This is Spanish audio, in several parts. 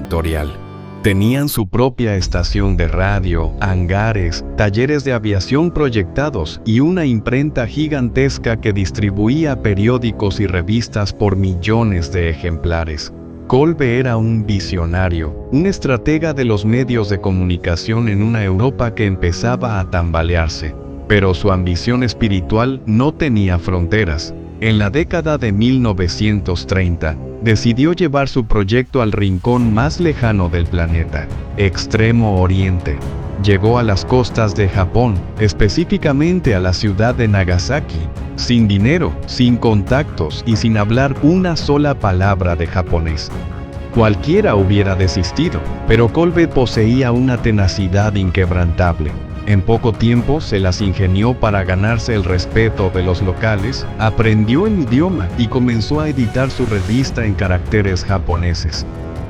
sectorial. Tenían su propia estación de radio, hangares, talleres de aviación proyectados y una imprenta gigantesca que distribuía periódicos y revistas por millones de ejemplares. Kolbe era un visionario, un estratega de los medios de comunicación en una Europa que empezaba a tambalearse. Pero su ambición espiritual no tenía fronteras. En la década de 1930, decidió llevar su proyecto al rincón más lejano del planeta, Extremo Oriente. Llegó a las costas de Japón, específicamente a la ciudad de Nagasaki, sin dinero, sin contactos y sin hablar una sola palabra de japonés. Cualquiera hubiera desistido, pero Kolbe poseía una tenacidad inquebrantable. En poco tiempo se las ingenió para ganarse el respeto de los locales, aprendió el idioma y comenzó a editar su revista en caracteres japoneses.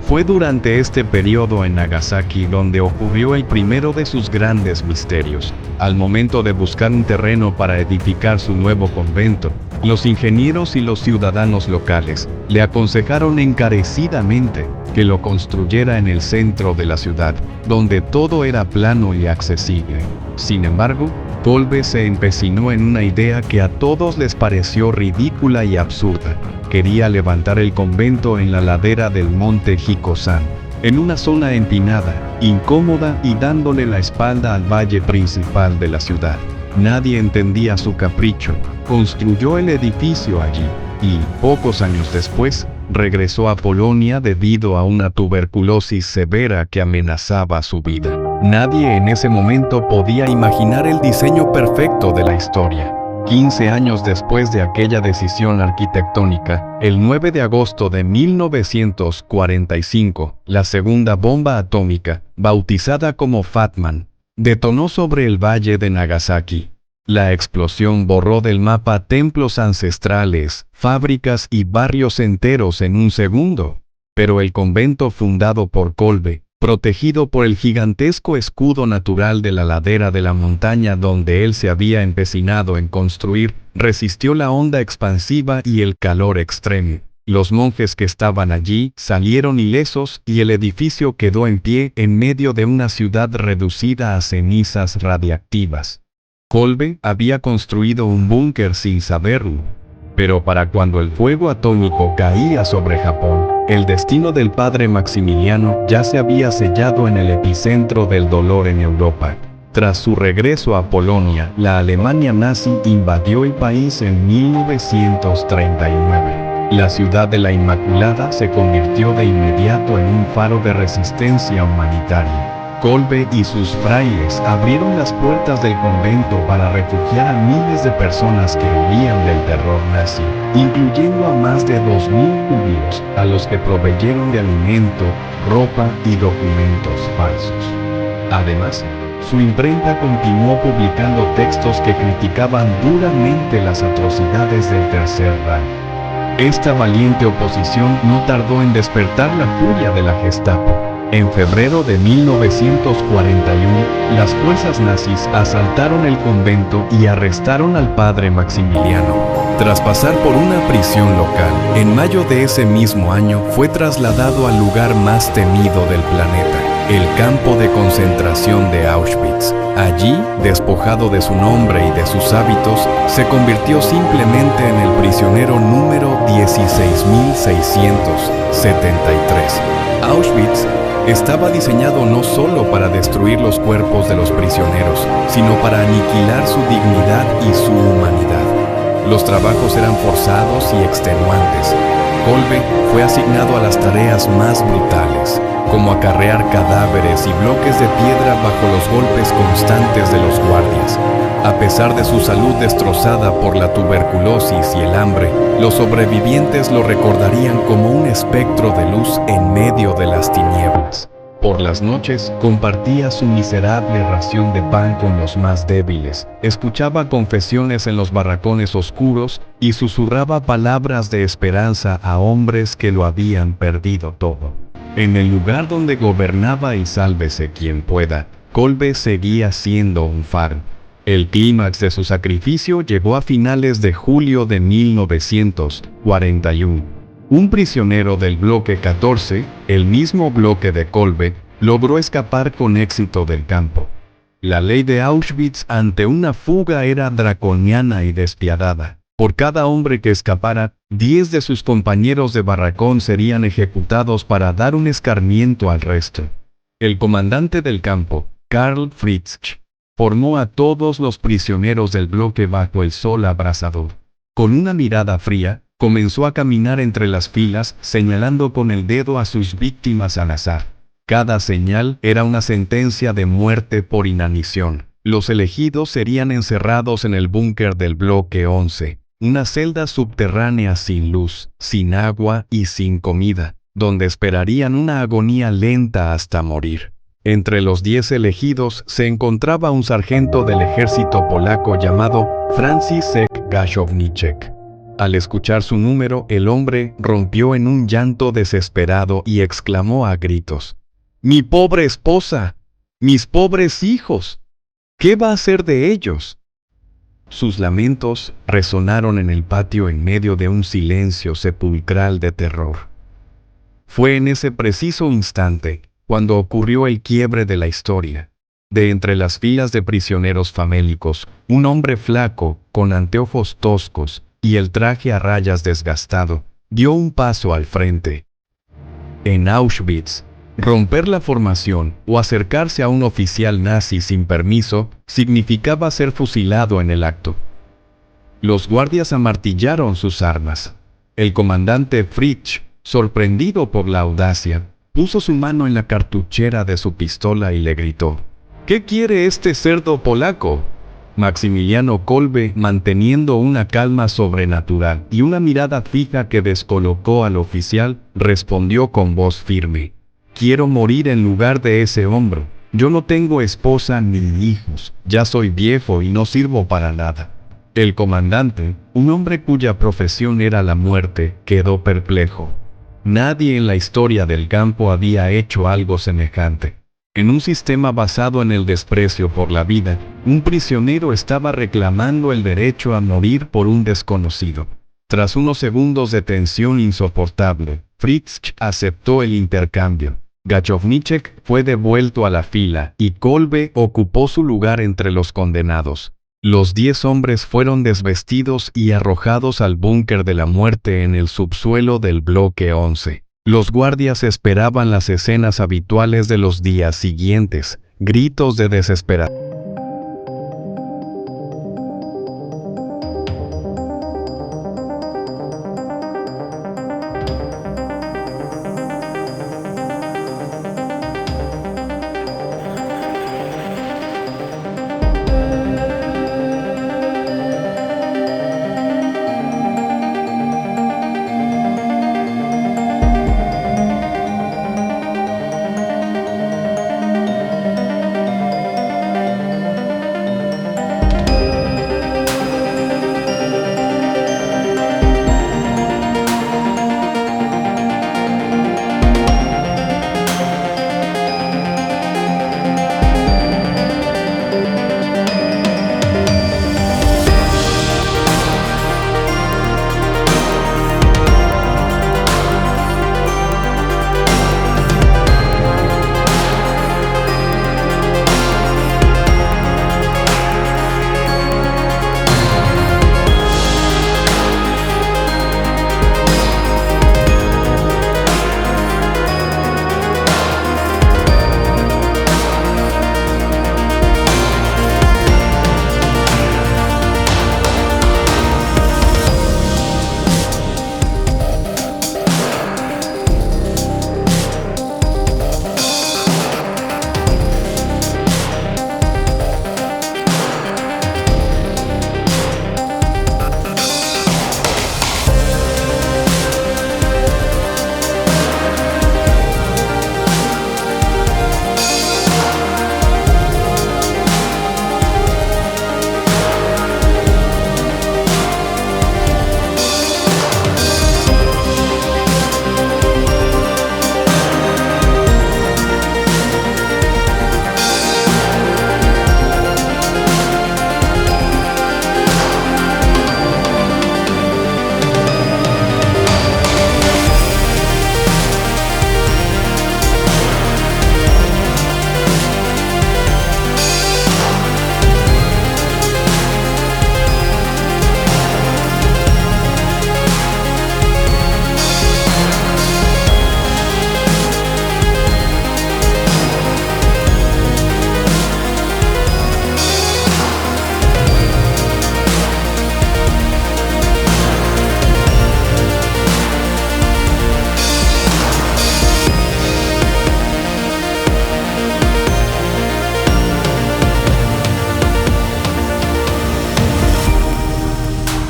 Fue durante este periodo en Nagasaki donde ocurrió el primero de sus grandes misterios. Al momento de buscar un terreno para edificar su nuevo convento, los ingenieros y los ciudadanos locales le aconsejaron encarecidamente que lo construyera en el centro de la ciudad, donde todo era plano y accesible. Sin embargo, Kolbe se empecinó en una idea que a todos les pareció ridícula y absurda. Quería levantar el convento en la ladera del monte Hikosan, en una zona empinada, incómoda y dándole la espalda al valle principal de la ciudad. Nadie entendía su capricho. Construyó el edificio allí y, pocos años después, regresó a Polonia debido a una tuberculosis severa que amenazaba su vida. Nadie en ese momento podía imaginar el diseño perfecto de la historia. 15 años después de aquella decisión arquitectónica, el 9 de agosto de 1945, la segunda bomba atómica, bautizada como Fatman, detonó sobre el valle de Nagasaki. La explosión borró del mapa templos ancestrales, fábricas y barrios enteros en un segundo. Pero el convento fundado por Kolbe, protegido por el gigantesco escudo natural de la ladera de la montaña donde él se había empecinado en construir, resistió la onda expansiva y el calor extremo. Los monjes que estaban allí salieron ilesos y el edificio quedó en pie en medio de una ciudad reducida a cenizas radiactivas. Kolbe había construido un búnker sin saberlo, pero para cuando el fuego atómico caía sobre Japón, el destino del padre Maximiliano ya se había sellado en el epicentro del dolor en Europa. Tras su regreso a Polonia, la Alemania nazi invadió el país en 1939. La ciudad de la Inmaculada se convirtió de inmediato en un faro de resistencia humanitaria. Kolbe y sus frailes abrieron las puertas del convento para refugiar a miles de personas que huían del terror nazi, incluyendo a más de 2.000 judíos, a los que proveyeron de alimento, ropa y documentos falsos. Además, su imprenta continuó publicando textos que criticaban duramente las atrocidades del Tercer Reich. Esta valiente oposición no tardó en despertar la furia de la Gestapo. En febrero de 1941, las fuerzas nazis asaltaron el convento y arrestaron al padre Maximiliano. Tras pasar por una prisión local, en mayo de ese mismo año fue trasladado al lugar más temido del planeta, el campo de concentración de Auschwitz. Allí, despojado de su nombre y de sus hábitos, se convirtió simplemente en el prisionero número 16.673. Auschwitz estaba diseñado no solo para destruir los cuerpos de los prisioneros, sino para aniquilar su dignidad y su humanidad. Los trabajos eran forzados y extenuantes. Kolbe fue asignado a las tareas más brutales, como acarrear cadáveres y bloques de piedra bajo los golpes constantes de los guardias. A pesar de su salud destrozada por la tuberculosis y el hambre, los sobrevivientes lo recordarían como un espectro de luz en medio de las tinieblas. Por las noches, compartía su miserable ración de pan con los más débiles, escuchaba confesiones en los barracones oscuros y susurraba palabras de esperanza a hombres que lo habían perdido todo. En el lugar donde gobernaba y sálvese quien pueda, Kolbe seguía siendo un faro. El clímax de su sacrificio llegó a finales de julio de 1941. Un prisionero del bloque 14, el mismo bloque de Kolbe, logró escapar con éxito del campo. La ley de Auschwitz ante una fuga era draconiana y despiadada. Por cada hombre que escapara, 10 de sus compañeros de barracón serían ejecutados para dar un escarmiento al resto. El comandante del campo, Karl Fritzsch, formó a todos los prisioneros del bloque bajo el sol abrasador. Con una mirada fría, comenzó a caminar entre las filas, señalando con el dedo a sus víctimas al azar. Cada señal era una sentencia de muerte por inanición. Los elegidos serían encerrados en el búnker del bloque 11, una celda subterránea sin luz, sin agua y sin comida, donde esperarían una agonía lenta hasta morir. Entre los 10 elegidos se encontraba un sargento del ejército polaco llamado Franciszek Gajowniczek. Al escuchar su número, el hombre rompió en un llanto desesperado y exclamó a gritos: ¡Mi pobre esposa! ¡Mis pobres hijos! ¿Qué va a ser de ellos? Sus lamentos resonaron en el patio en medio de un silencio sepulcral de terror. Fue en ese preciso instante cuando ocurrió el quiebre de la historia. De entre las filas de prisioneros famélicos, un hombre flaco, con anteojos toscos y el traje a rayas desgastado, dio un paso al frente. En Auschwitz, romper la formación o acercarse a un oficial nazi sin permiso significaba ser fusilado en el acto. Los guardias amartillaron sus armas. El comandante Fritzsch, sorprendido por la audacia, puso su mano en la cartuchera de su pistola y le gritó: ¿Qué quiere este cerdo polaco? Maximiliano Kolbe, manteniendo una calma sobrenatural y una mirada fija que descolocó al oficial, respondió con voz firme: Quiero morir en lugar de ese hombre. Yo no tengo esposa ni hijos, ya soy viejo y no sirvo para nada. El comandante, un hombre cuya profesión era la muerte, quedó perplejo. Nadie en la historia del campo había hecho algo semejante. En un sistema basado en el desprecio por la vida, un prisionero estaba reclamando el derecho a morir por un desconocido. Tras unos segundos de tensión insoportable, Fritzsch aceptó el intercambio. Gajowniczek fue devuelto a la fila y Kolbe ocupó su lugar entre los condenados. Los 10 hombres fueron desvestidos y arrojados al búnker de la muerte en el subsuelo del bloque 11. Los guardias esperaban las escenas habituales de los días siguientes: gritos de desesperación,